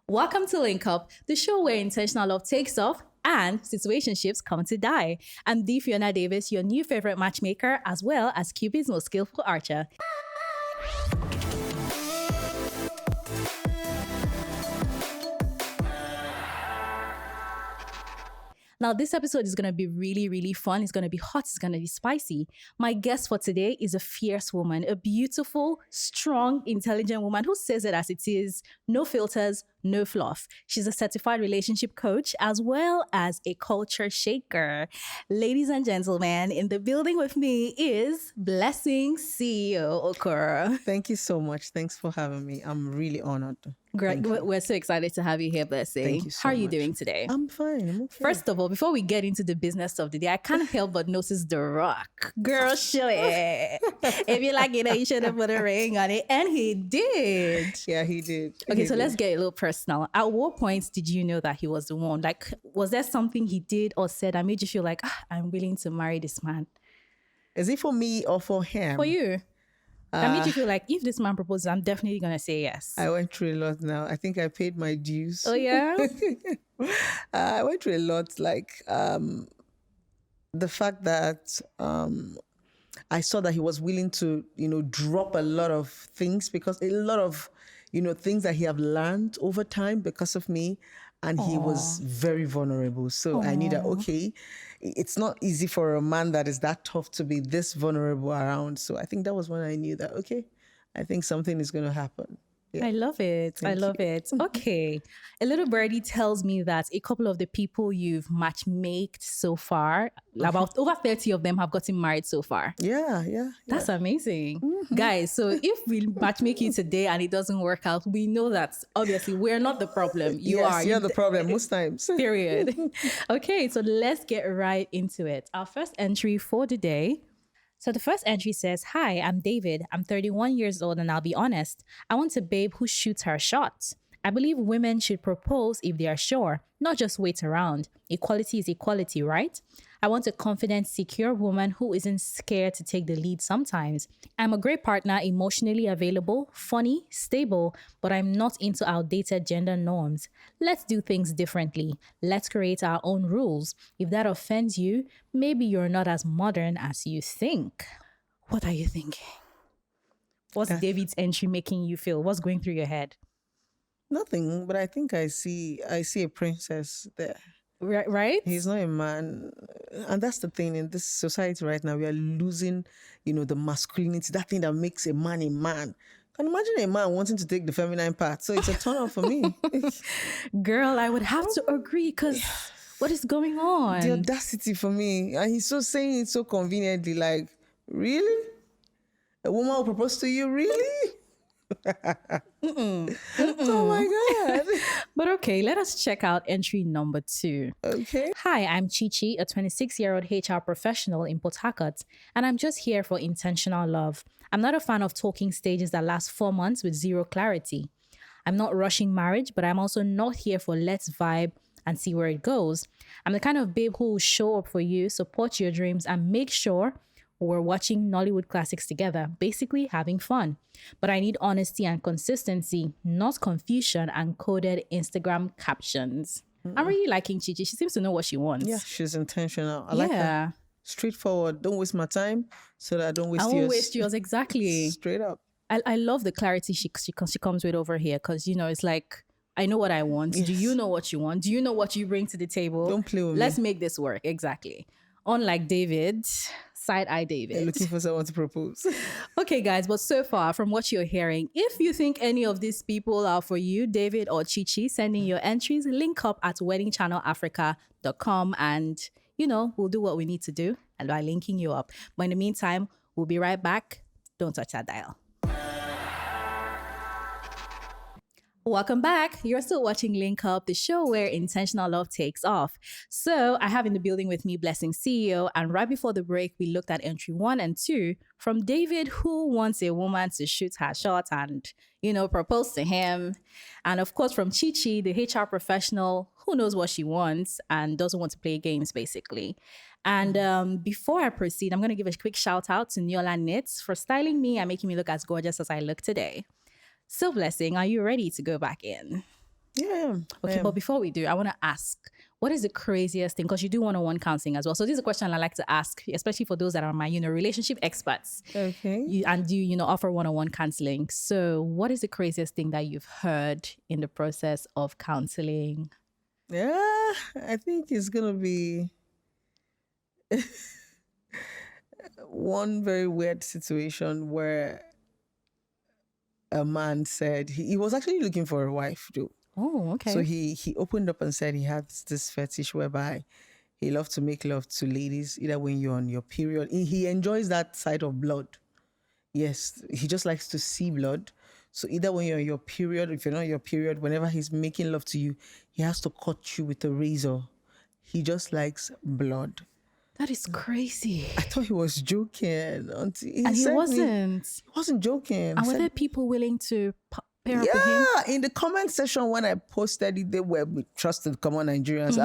Welcome to Link Up, the show where intentional love takes off and situationships come to die. I'm Dee Fiona Davis, your new favorite matchmaker, as well as Cupid's most skillful archer. Now, this episode is going to be really, really fun. It's going to be hot. It's going to be spicy. My guest for today is a fierce woman, a beautiful, strong, intelligent woman who says it as it is. No filters, no fluff. She's a certified relationship coach as well as a culture shaker. Ladies and gentlemen, in the building with me is Blessing CEO Okoro. Thank you so much. Thanks for having me. I'm really honored. Great. We're so excited to have you here, Blessing. Thank you so How are you much. doing today? I'm fine. I'm okay. First of all, before we get into the business of the day, I can't help but notice the rock. Girl, show it. If you like it, you should have put a ring on it. And he did. Yeah, he did. Okay, He so did. let's get a little personal. At what point did you know that he was the one? Like, was there something he did or said that made you feel like, I'm willing to marry this man? Is it for me or for him? For you. That made you feel like, if this man proposes, I'm definitely going to say yes. I went through a lot now. I think I paid my dues. Oh, yeah? I went through a lot. Like the fact that I saw that he was willing to, drop a lot of things because a lot of, things that he have learned over time because of me. And he was very vulnerable. So I knew that, okay, it's not easy for a man that is that tough to be this vulnerable around. So I think that was when I knew that, okay, I think something is going to happen. Yeah. I love it. I love it. Okay. A little birdie tells me that a couple of the people you've matchmaked so far, about over 30 of them have gotten married so far. Yeah. That's amazing. Guys, so if we matchmake you today and it doesn't work out, we know that obviously we're not the problem. You're the problem most times. Period. Okay, so let's get right into it. Our first entry for the day. So the first entry says, "Hi, I'm David. I'm 31 years old and I'll be honest. I want a babe who shoots her shot. I believe women should propose if they are sure, not just wait around. Equality is equality, right? I want a confident, secure woman who isn't scared to take the lead sometimes. I'm a great partner, emotionally available, funny, stable, but I'm not into outdated gender norms. Let's do things differently. Let's create our own rules. If that offends you, maybe you're not as modern as you think." What are you thinking? What's David's entry making you feel? What's going through your head? Nothing, but I think I see a princess there. Right? He's not a man. And that's the thing in this society right now. We are losing, the masculinity, that thing that makes a man a man. Can you imagine a man wanting to take the feminine part? So it's a turn off for me. Girl, I would have to agree because what is going on? The audacity for me. And he's so saying it so conveniently, like, really? A woman will propose to you, really? Oh my God. But okay, let us check out entry number 2. Okay. Hi, I'm Chichi, a 26-year-old HR professional in Port Harcourt, and I'm just here for intentional love. I'm not a fan of talking stages that last 4 months with zero clarity. I'm not rushing marriage, but I'm also not here for let's vibe and see where it goes. I'm the kind of babe who will show up for you, support your dreams, and make sure we're watching Nollywood classics together, basically having fun. But I need honesty and consistency, not confusion and coded Instagram captions. I'm really liking Chichi. She seems to know what she wants. Yeah, she's intentional. I like her. Straightforward. Don't waste my time so that I don't waste yours. I won't waste yours, exactly. Straight up. I love the clarity she comes with over here because, it's like, I know what I want. Yes. Do you know what you want? Do you know what you bring to the table? Don't play with Let's me. make this work. Exactly. Unlike David, side-eye David. You're looking for someone to propose. Okay, guys, but so far from what you're hearing, if you think any of these people are for you, David or Chichi, send in your entries, link up at weddingchannelafrica.com and, we'll do what we need to do and by linking you up. But in the meantime, we'll be right back. Don't touch that dial. Welcome back. You're still watching Link Up, the show where intentional love takes off. So I have in the building with me Blessing CEO. And right before the break, we looked at entry 1 and 2 from David, who wants a woman to shoot her shot and, propose to him. And of course, from Chichi, the HR professional who knows what she wants and doesn't want to play games, basically. And before I proceed, I'm going to give a quick shout out to Niola Knits for styling me and making me look as gorgeous as I look today. So Blessing, are you ready to go back in? Yeah. Okay, but before we do, I want to ask, what is the craziest thing? Because you do one-on-one counseling as well. So this is a question I like to ask, especially for those that are my, relationship experts. Okay. And do, offer one-on-one counseling. So what is the craziest thing that you've heard in the process of counseling? Yeah, I think it's gonna be one very weird situation where a man said he was actually looking for a wife too. Oh, okay. So he opened up and said he had this fetish whereby he loved to make love to ladies either when you're on your period. He enjoys that sight of blood. Yes, he just likes to see blood. So either when you're on your period, if you're not on your period, whenever he's making love to you, he has to cut you with a razor. He just likes blood. That is crazy. I thought he was joking until And he wasn't. He wasn't joking. And were there people willing to pair up with him? Yeah, in the comment section when I posted it, they were with trusted common Nigerians.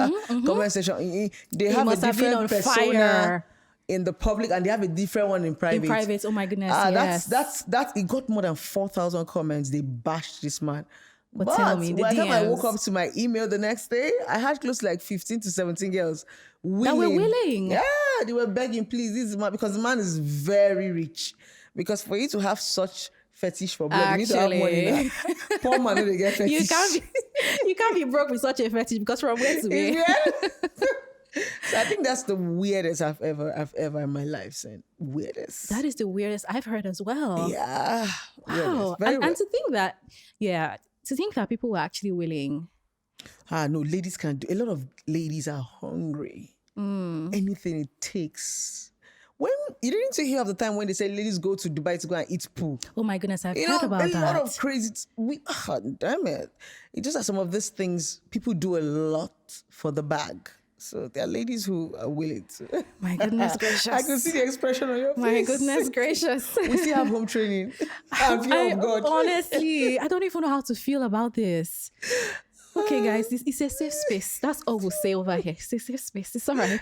Comment section, they have a different persona fire in the public and they have a different one in private. In private, oh my goodness, yes. That's it got more than 4,000 comments. They bashed this man. But tell me, by the time I woke DMs. up to my email the next day, I had close to like 15 to 17 girls willing. That were willing. Yeah, they were begging, please, this is man, because the man is very rich. Because for you to have such fetish for blood, you need to have money now. Poor man, they get fetish. You can't be broke with such a fetish because from where to where? Yeah. So I think that's the weirdest I've ever in my life seen. Weirdest. That is the weirdest I've heard as well. Yeah. Wow. And to think that people were actually willing. No, ladies can do. A lot of ladies are hungry. Anything it takes. When you didn't hear of the time when they say ladies go to Dubai to go and eat poo. Oh my goodness, I've heard about that. A lot of crazy. Damn it! It's just that some of these things people do a lot for the bag. So there are ladies who are willing to. My goodness gracious! I can see the expression on your face. My goodness gracious! We still have home training. Fear of God. Honestly, I don't even know how to feel about this. Okay, guys, it's a safe space. That's all we'll say over here. It's a safe space. It's all right.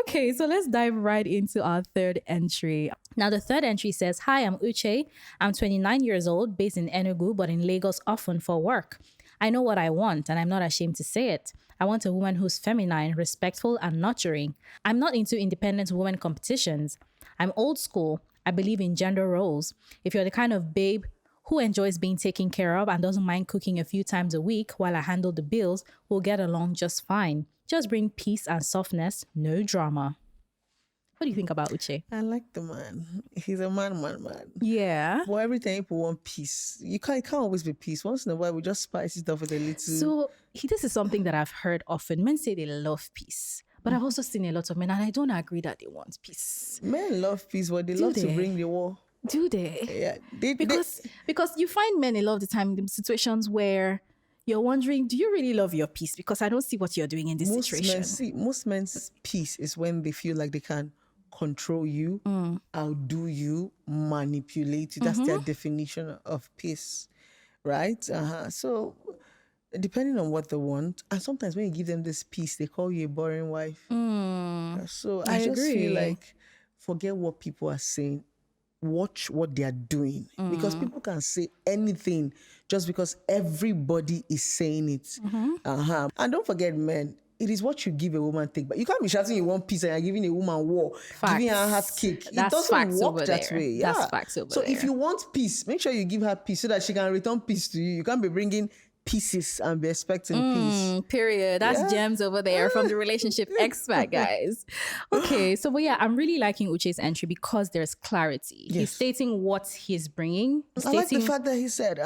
Okay, so let's dive right into our third entry. Now, the third entry says, "Hi, I'm Uche. I'm 29 years old, based in Enugu, but in Lagos often for work. I know what I want, and I'm not ashamed to say it. I want a woman who's feminine, respectful, and nurturing. I'm not into independent women competitions. I'm old school. I believe in gender roles. If you're the kind of babe who enjoys being taken care of and doesn't mind cooking a few times a week while I handle the bills, we'll get along just fine. Just bring peace and softness, no drama." What do you think about Uche? I like the man. He's a man. Yeah. But every time people want peace, it can't always be peace. Once in a while, we just spice it up with a little. So this is something that I've heard often. Men say they love peace. But I've also seen a lot of men, and I don't agree that they want peace. Men love peace, but they love to bring the war. Do they? Yeah. Because you find men a lot of the time in situations where you're wondering, do you really love your peace? Because I don't see what you're doing in this situation. Most men's peace is when they feel like they can control you, outdo you, manipulate you. That's their definition of peace, right? So depending on what they want, and sometimes when you give them this peace, they call you a boring wife. So I just agree. feel like forget what people are saying. Watch what they are doing, because people can say anything just because everybody is saying it. And don't forget, men, it is what you give a woman take, but you can't be shouting you want peace and you're giving a woman war, giving her heart cake. It doesn't work that way. Yeah. That's facts over so there. if you want peace, make sure you give her peace so that she can return peace to you. You can't be bringing pieces and be expecting peace. Period. That's gems over there from the relationship expert, guys. Okay, so but yeah, I'm really liking Uche's entry because there's clarity. Yes. He's stating what he's bringing. I like the fact that he said,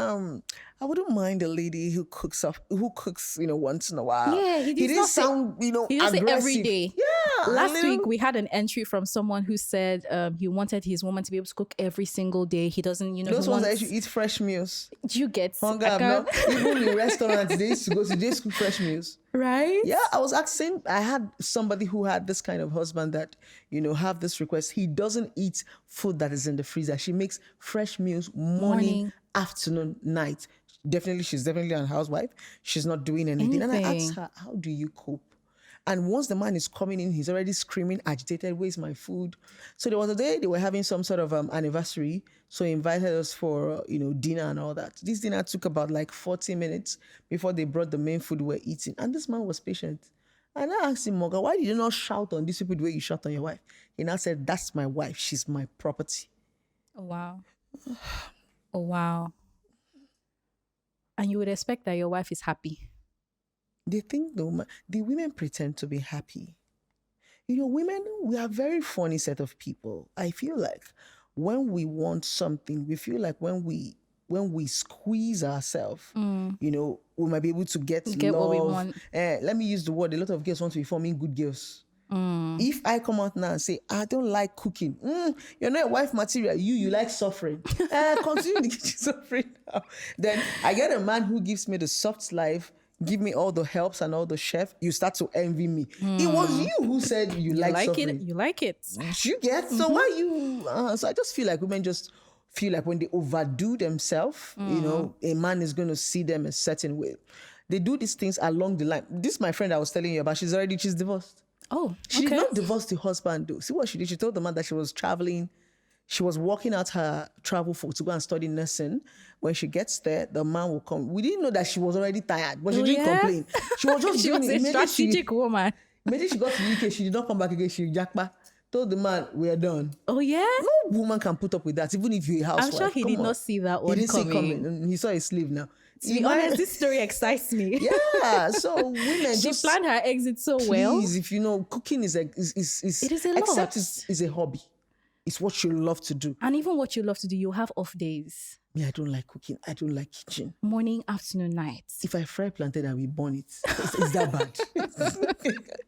I wouldn't mind a lady who cooks, once in a while. Yeah, he didn't sound, he didn't say aggressive. every day. Yeah. Last week we had an entry from someone who said he wanted his woman to be able to cook every single day. He doesn't, those ones that actually eat fresh meals. Do you get Hunger? Even in restaurants, they used to go to just cook fresh meals. Right? Yeah, I was asking, I had somebody who had this kind of husband that, have this request. He doesn't eat food that is in the freezer. She makes fresh meals morning, afternoon, night. She's definitely a housewife. She's not doing anything. And I asked her, how do you cope? And once the man is coming in, he's already screaming, agitated, where's my food? So there was a day they were having some sort of anniversary. So he invited us for, dinner and all that. This dinner took about like 40 minutes before they brought the main food we were eating. And this man was patient. And I asked him, Morgan, why did you not shout on these people the way you shout on your wife? He now said, that's my wife. She's my property. Oh, wow. Oh, wow. And you would expect that your wife is happy. They think the women pretend to be happy. Women, we are a very funny set of people. I feel like when we want something, we feel like when we squeeze ourselves, we might be able to get love. What we want. Let me use the word. A lot of girls want to be forming good girls. If I come out now and say, I don't like cooking, you're not a wife material, you like suffering. Continue to get you suffering now. Then I get a man who gives me the soft life, give me all the helps and all the chef, you start to envy me. It was you who said you like suffering. You like it. You get? So why you... so I just feel like women just feel like when they overdo themselves, a man is going to see them a certain way. They do these things along the line. This my friend I was telling you about, she's divorced. Oh, She did not divorce the husband though. See what she did? She told the man that she was traveling. She was working out her travel to go and study nursing. When she gets there, the man will come. We didn't know that she was already tired, but she didn't complain. She was just she was a strategic woman. Immediately she got to the UK, she did not come back again. She jackpot. Told the man, we are done. Oh, yeah? No woman can put up with that, even if you're a housewife. I'm sure he did not see that one coming. See it coming. He saw his sleeve now. To be honest, this story excites me. Yeah, so women she planned her exit so well. Please, if cooking is it is a lot. Except it's a hobby. It's what you love to do. And even what you love to do, you have off days. Me, I don't like cooking. I don't like kitchen. Morning, afternoon, night. If I fry plantain, I will burn it. It's that bad.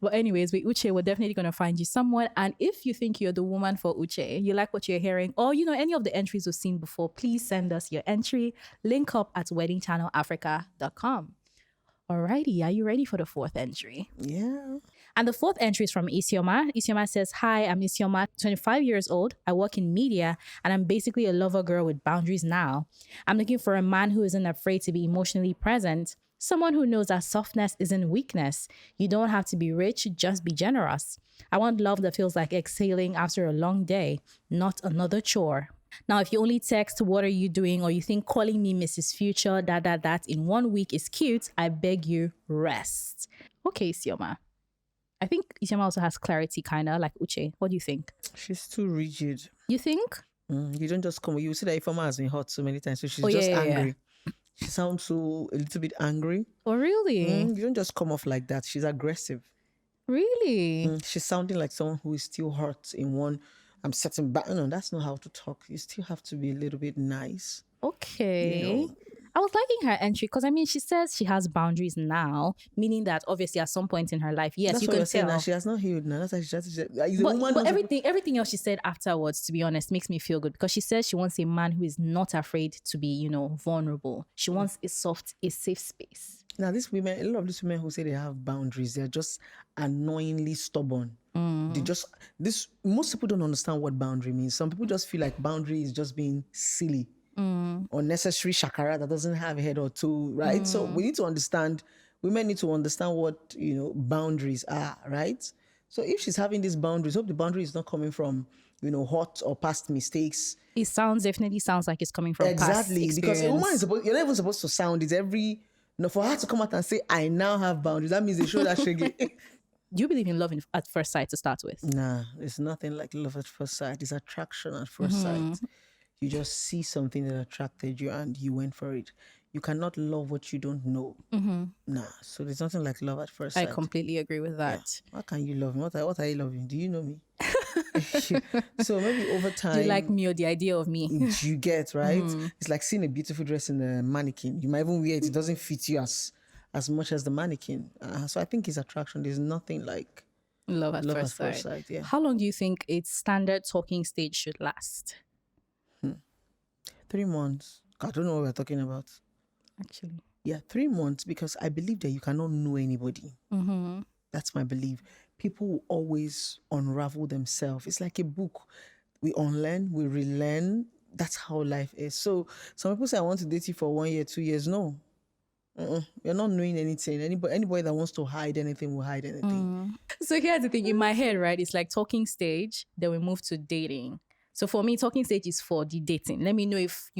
But anyways, with Uche, we're definitely going to find you someone. And if you think you're the woman for Uche, you like what you're hearing, or any of the entries we've seen before, please send us your entry. Link up at weddingchannelafrica.com. Alrighty, are you ready for the fourth entry? Yeah. And the fourth entry is from Isioma. Isioma says, hi, I'm Isioma, 25 years old. I work in media and I'm basically a lover girl with boundaries now. I'm looking for a man who isn't afraid to be emotionally present. Someone who knows that softness isn't weakness. You don't have to be rich, just be generous. I want love that feels like exhaling after a long day, not another chore. Now, if you only text, what are you doing? Or you think calling me Mrs. Future, that in 1 week is cute, I beg you, rest. Okay, Isioma. I think Isioma also has clarity, kind of like Uche. What do you think? She's too rigid. You think? You don't just come. You see that Ifeoma has been hot so many times, so she's just angry. Yeah. She sounds so a little bit angry. Oh, really? You don't just come off like that. She's aggressive. Really? She's sounding like someone who is still hurt in one. I'm setting back. No, that's not how to talk. You still have to be a little bit nice. Okay. I was liking her entry because she says she has boundaries now, meaning that obviously at some point in her life, yes, that's you what can you're saying. tell. Now she has not healed now. That's why she's but everything else she said afterwards, to be honest, makes me feel good because she says she wants a man who is not afraid to be, vulnerable. She wants a safe space. Now, a lot of these women who say they have boundaries, they're just annoyingly stubborn. Most people don't understand what boundary means. Some people just feel like boundary is just being silly. Unnecessary shakara that doesn't have a head or two, right? So we need to understand, women need to understand what, boundaries are, right? So if she's having these boundaries, hope the boundary is not coming from, hurt or past mistakes. It definitely sounds like it's coming from past experience. Because a woman you're not even supposed to sound it for her to come out and say, I now have boundaries, that means they show that shaggy. Do you believe in love at first sight to start with? Nah, it's nothing like love at first sight. It's attraction at first sight. You just see something that attracted you and you went for it. You cannot love what you don't know. Nah, so there's nothing like love at first sight. I completely agree with that. Yeah. How can you love me? What are you loving? Do you know me? So maybe over time... Do you like me or the idea of me? You get, right? It's like seeing a beautiful dress in a mannequin. You might even wear it. It doesn't fit you as much as the mannequin. So I think it's attraction. There's nothing like love at first sight. Yeah. How long do you think a standard talking stage should last? 3 months. I don't know what we're talking about. Actually. Yeah, 3 months, because I believe that you cannot know anybody. That's my belief. People will always unravel themselves. It's like a book. We unlearn, we relearn. That's how life is. So some people say, I want to date you for 1 year, 2 years. No. You're not knowing anything. Anybody that wants to hide anything will hide anything. So here's the thing. In my head, right, it's like talking stage, then we move to dating. So for me, talking stage is for the dating. Let me know if,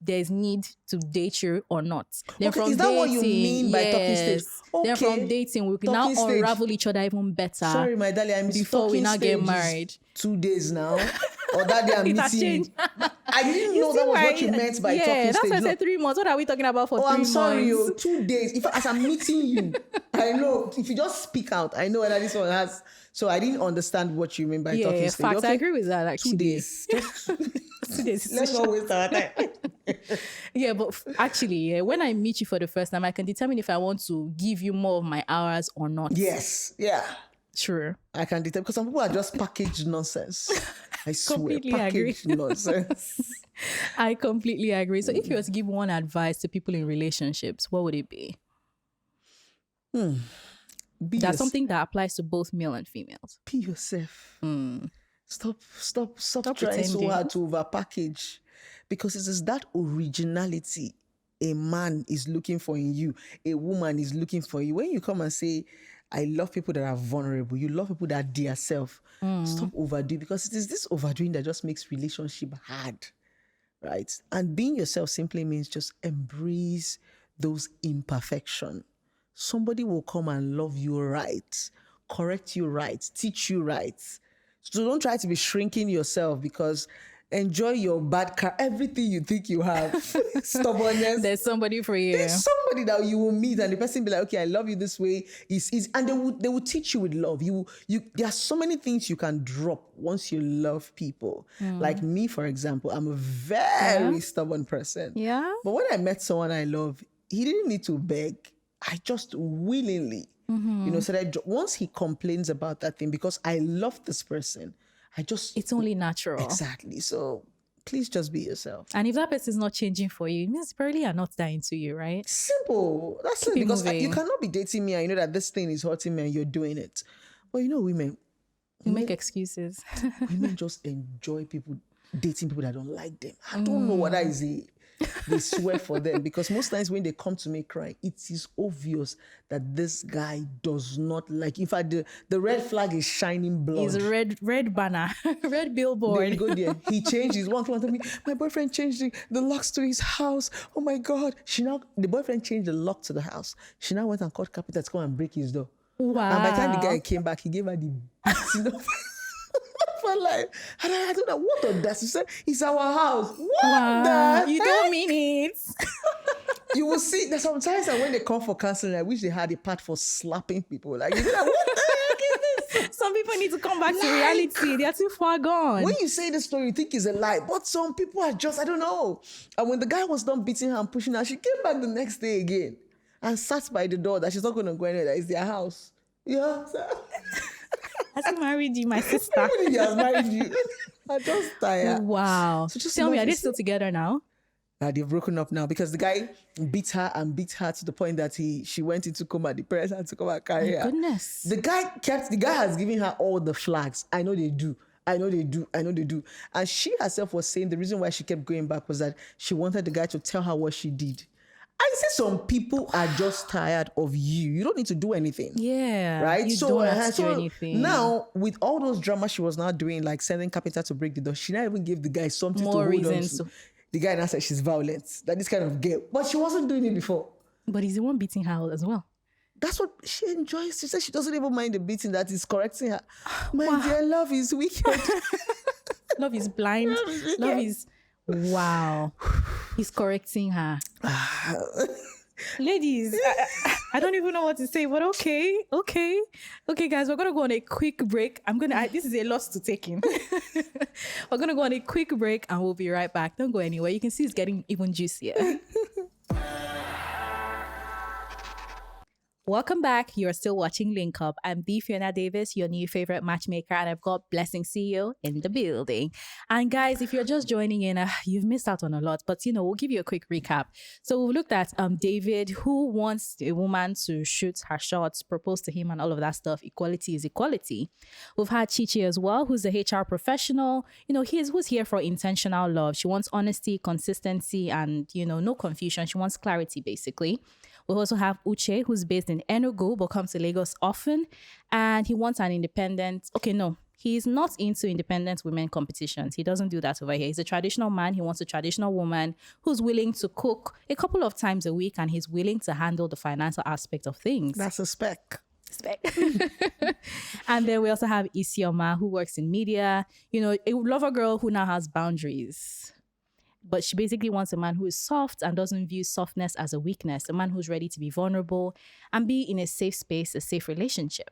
there's need to date you or not. Then Okay, is that what you mean by talking stage? Then from Okay, dating, we can now talking stage. unravel each other even better. Sorry, my darling, I'm before we now get married. 2 days now. Or that day I'm It has meeting you. changed. I didn't know that was what you meant by talking that's stage. why I No. said 3 months. What are we talking about for 3 Oh, I'm months? sorry, 2 days. As I'm meeting you, I know. If you just speak out, I know whether this one has. So I didn't understand what you mean by talking stage. Facts. Okay? I agree with that, actually. 2 days. Just 2 days. let's not waste our time. Yeah, but actually, when I meet you for the first time, I can determine if I want to give you more of my hours or not. Yes. Yeah. Sure. I can determine because some people are just packaged nonsense. I swear, Completely packaged nonsense. I completely agree. So if you were to give one advice to people in relationships, what would it be? That's something that applies to both male and females. Be yourself. Stop trying pretending. so hard to overpackage, because it is that originality a man is looking for in you, a woman is looking for you. When you come and say, I love people that are vulnerable, you love people that are their self, stop overdoing, because it is this overdoing that just makes relationship hard, right? And being yourself simply means just embrace those imperfections. Somebody will come and love you right, correct you right, teach you right. So don't try to be shrinking yourself, because enjoy your bad car, everything you think you have. Stubbornness. There's somebody for you. There's somebody that you will meet and the person be like, okay, I love you this way. And they will teach you with love. There are so many things you can drop once you love people. Like me, for example, I'm a very stubborn person. Yeah. But when I met someone I love, he didn't need to beg. I just willingly, so that once he complains about that thing, because I love this person, it's only natural. Exactly. So please just be yourself. And if that person is not changing for you, it means probably are not that into you, right? Simple. That's it. Because you cannot be dating me and you know that this thing is hurting me and you're doing it. But women, you make excuses. Women just enjoy dating people that don't like them. I don't know what that is. They swear for them, because most times when they come to me crying, it is obvious that this guy does not like. In fact, the red flag is shining blood. It's a red banner, red billboard. There you go there. He changed his one. Told me, my boyfriend changed the locks to his house. Oh my God! The boyfriend changed the lock to the house. She now went and called Capita to come and break his door. Wow! And by the time the guy came back, he gave her the beating of for life. And I don't know what on that. She said, "It's our house." What the You heck? don't mean it. You will see that sometimes when they come for counseling, I wish they had a part for slapping people. Like, you know, like, what the heck is this? Some people need to come back to reality. They are too far gone. When you say the story, you think it's a lie, but some people are just, I don't know. And when the guy was done beating her and pushing her, she came back the next day again and sat by the door that she's not going to go anywhere. That it's their house. Yeah. Has he married you, my sister? He has married you. I'm just tired. Wow. So just tell me, are they notice- still together now? They've broken up now because the guy beat her to the point that she went into coma. The parents had to come and carry her. Goodness. The guy has given her all the flags. I know they do. And she herself was saying the reason why she kept going back was that she wanted the guy to tell her what she did. I say some people are just tired of you. You don't need to do anything. Yeah. Right? You don't have to do anything. Now, with all those drama she was now doing, like sending Capita to break the door, she now even gave the guy something More to hold reasons on to. The guy now said she's violent. That this kind of girl. But she wasn't doing it before. But he's the one beating her as well. That's what she enjoys. She said she doesn't even mind the beating that is correcting her. My dear, love is wicked. Love is blind. Love is... Wow. He's correcting her. Ladies, I don't even know what to say, but okay, guys, we're gonna go on a quick break. This is a loss to take in. We're gonna go on a quick break and we'll be right back. Don't go anywhere. You can see it's getting even juicier. Welcome back. You're still watching Link Up. I'm the Fiona Davis, your new favorite matchmaker, and I've got Blessing CEO in the building. And guys, if you're just joining in, you've missed out on a lot, but we'll give you a quick recap. So we've looked at David, who wants a woman to shoot her shots, propose to him, and all of that stuff. Equality is equality. We've had Chichi as well, who's the HR professional. Who's here for intentional love. She wants honesty, consistency, and no confusion. She wants clarity, basically. We also have Uche, who's based in Enugu but comes to Lagos often. And he wants an independent. Okay, no, he's not into independent women competitions. He doesn't do that over here. He's a traditional man. He wants a traditional woman who's willing to cook a couple of times a week and he's willing to handle the financial aspect of things. That's a spec. And then we also have Isioma, who works in media. A lover girl who now has boundaries. But she basically wants a man who is soft and doesn't view softness as a weakness, a man who's ready to be vulnerable and be in a safe space, a safe relationship.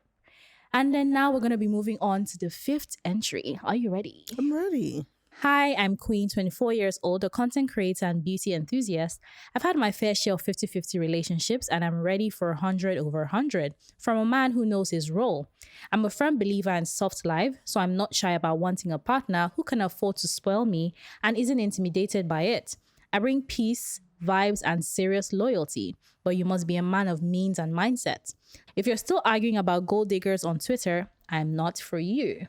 And then now we're going to be moving on to the 5th entry. Are you ready? I'm ready. Hi, I'm Queen, 24 years old, a content creator and beauty enthusiast. I've had my fair share of 50-50 relationships and I'm ready for 100 over 100 from a man who knows his role. I'm a firm believer in soft life, so I'm not shy about wanting a partner who can afford to spoil me and isn't intimidated by it. I bring peace, vibes, and serious loyalty, but you must be a man of means and mindset. If you're still arguing about gold diggers on Twitter, I'm not for you.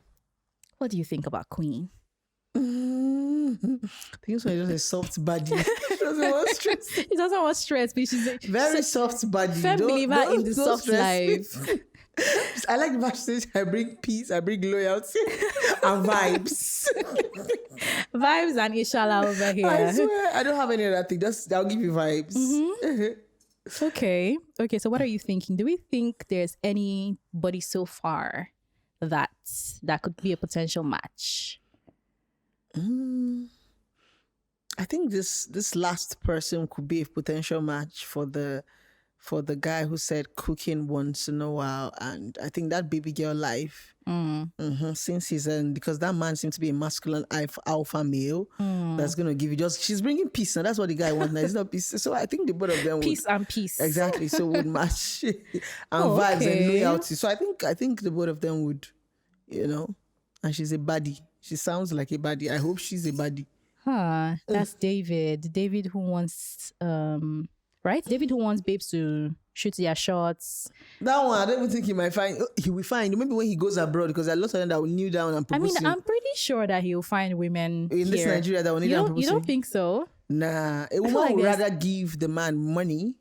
What do you think about Queen? I think it's just a soft body. She doesn't want stress. She doesn't want stress, but she's Very soft body. Firm believer in the soft life. I like the message. I bring peace, I bring loyalty and vibes. Vibes and inshallah over here. I swear, I don't have any other thing. I'll give you vibes. Okay, so what are you thinking? Do we think there's anybody so far that could be a potential match? I think this last person could be a potential match for the guy who said cooking once in a while, and I think that baby girl life. Since he's because that man seems to be a masculine alpha male that's gonna give you she's bringing peace, and that's what the guy wants. Now it's not peace, so I think the both of them would, peace exactly. So would match and vibes and loyalty. So I think the both of them would, and she's a baddie. She sounds like a baddie. I hope she's a baddie. That's David. David who wants right? David who wants babes to shoot their shots. That one, I don't even think he might find. He will find. Maybe when he goes abroad, because there are lots of them that will kneel down and propose. I'm pretty sure that he'll find women in this Nigeria that will kneel down and propose. You don't think so? Nah, a woman would rather give the man money.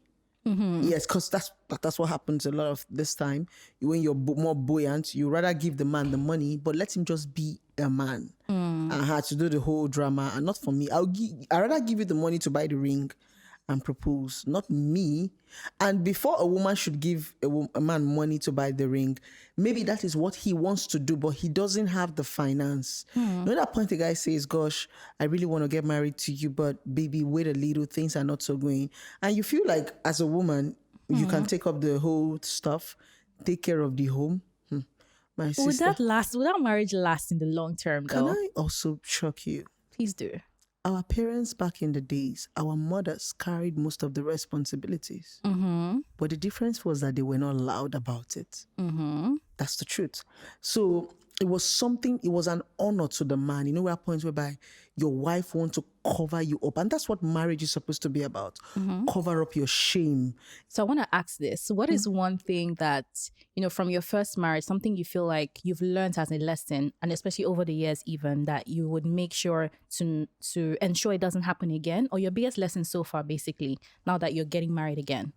Yes, because that's what happens a lot of this time. When you're more buoyant, you rather give the man the money, but let him just be a man. I had to do the whole drama, and not for me. I'd rather give you the money to buy the ring and propose, not me. And before a woman should give a man money to buy the ring, maybe that is what he wants to do, but he doesn't have the finance. At that point, the guy says, gosh, I really want to get married to you, but baby, wait a little, things are not so going. And you feel like as a woman, you can take up the whole stuff, take care of the home. My sister. Would that marriage last in the long term though? Can I also shock you? Please do. Our parents back in the days, our mothers carried most of the responsibilities. But the difference was that they were not loud about it. That's the truth. So it was an honor to the man. There are points whereby your wife wants to cover you up. And that's what marriage is supposed to be about. Cover up your shame. So I want to ask this. What is one thing that, from your first marriage, something you feel like you've learned as a lesson, and especially over the years even, that you would make sure to ensure it doesn't happen again? Or your biggest lesson so far, basically, now that you're getting married again?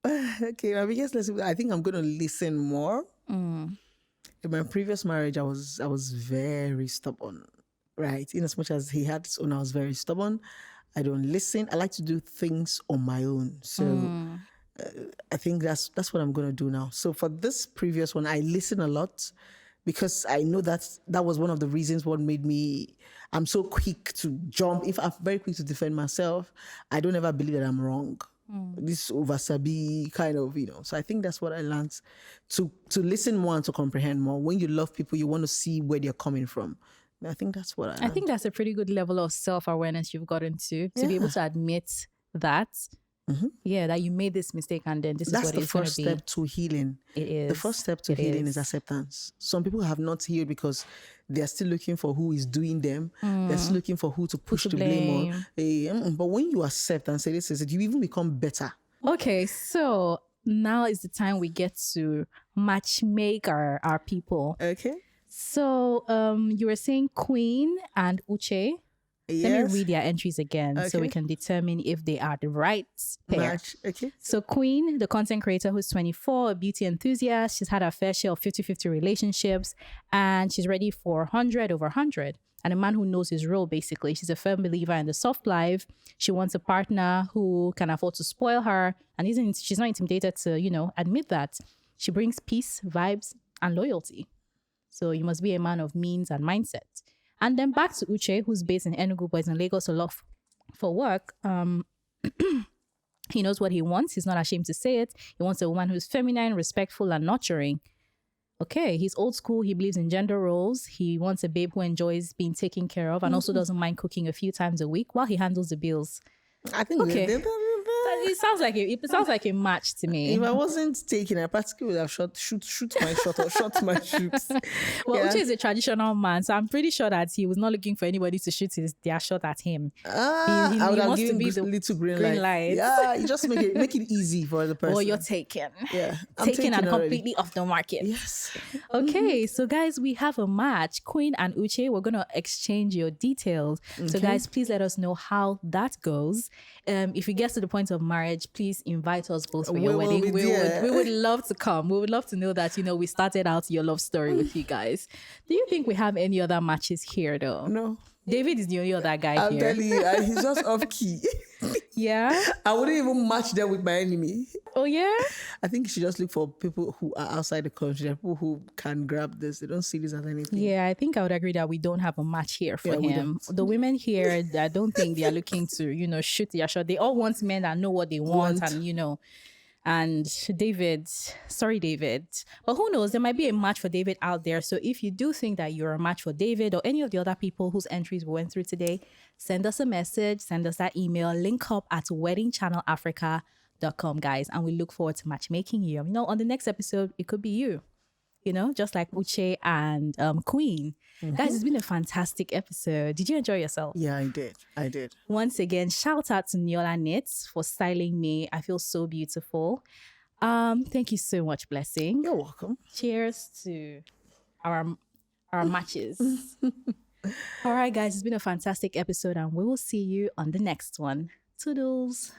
Okay, my biggest lesson, I think I'm going to listen more. In my previous marriage, I was very stubborn, right? In as much as he had his own, I was very stubborn. I don't listen. I like to do things on my own. So I think that's what I'm going to do now. So for this previous one, I listen a lot because I know that was one of the reasons what made me, I'm so quick to jump. If I'm very quick to defend myself, I don't ever believe that I'm wrong. This over-sabi kind of, So I think that's what I learned, to listen more and to comprehend more. When you love people, you want to see where they're coming from. I think that's what I think that's a pretty good level of self-awareness you've gotten to be able to admit that. That you made this mistake and then this is what it's going to be. That's the first step to healing. It is. The first step to healing is acceptance. Some people have not healed because they're still looking for who is doing them. They're still looking for who to push to blame on. But when you accept and say this is it, you even become better. Okay, so now is the time we get to matchmake our people. Okay. So you were saying Queen and Uche. Let me Yes. read their entries again so we Okay. can determine if they are the right pair. Match. Okay. So Queen, the content creator who's 24, a beauty enthusiast, she's had her fair share of 50-50 relationships and she's ready for 100 over 100. And a man who knows his role, basically. She's a firm believer in the soft life. She wants a partner who can afford to spoil her and she's not intimidated to, admit that. She brings peace, vibes, and loyalty. So you must be a man of means and mindset. And then back to Uche, who's based in Enugu, but is in Lagos a lot for work. He knows what he wants. He's not ashamed to say it. He wants a woman who's feminine, respectful, and nurturing. Okay, he's old school. He believes in gender roles. He wants a babe who enjoys being taken care of and also doesn't mind cooking a few times a week while he handles the bills. I think Okay. It sounds like a match to me. if I wasn't taking, I practically would have shoot my shot or shot my shoots. Well, Yeah. Uche is a traditional man, so I'm pretty sure that he was not looking for anybody to shoot their shot at him. I would have wants to given be the little green green light. light. Yeah, you just make it easy for the person. Or you're taken. Yeah, I'm Taken and already. completely off the market. Yes. Okay, so guys, we have a match. Queen and Uche, we're going to exchange your details. So guys, please let us know how that goes. If we get to the point of marriage, please invite us both for your We will wedding. be We there. would love to come. We would love to know that, we started out your love story with you guys. Do you think we have any other matches here though? No, David is the only other guy I'm here. telling you, he's just off key. Yeah? I wouldn't even match them with my enemy. Oh yeah? I think you should just look for people who are outside the country, people who can grab this. They don't see this as anything. Yeah, I think I would agree that we don't have a match here for Yeah, we him. The women here, I don't think they are looking to, shoot their shot. They all want men that know what they want. And David, sorry, David. But who knows? There might be a match for David out there. So if you do think that you're a match for David or any of the other people whose entries we went through today, send us a message, send us that email, link up at weddingchannelafrica.com, guys. And we look forward to matchmaking you. On the next episode, it could be you. Just like Uche and Queen. Guys, it's been a fantastic episode. Did you enjoy yourself? Yeah, I did. Once again, shout out to Niola Knits for styling me. I feel so beautiful. Thank you so much, Blessing. You're welcome. Cheers to our matches. All right, guys, it's been a fantastic episode and we will see you on the next one. Toodles.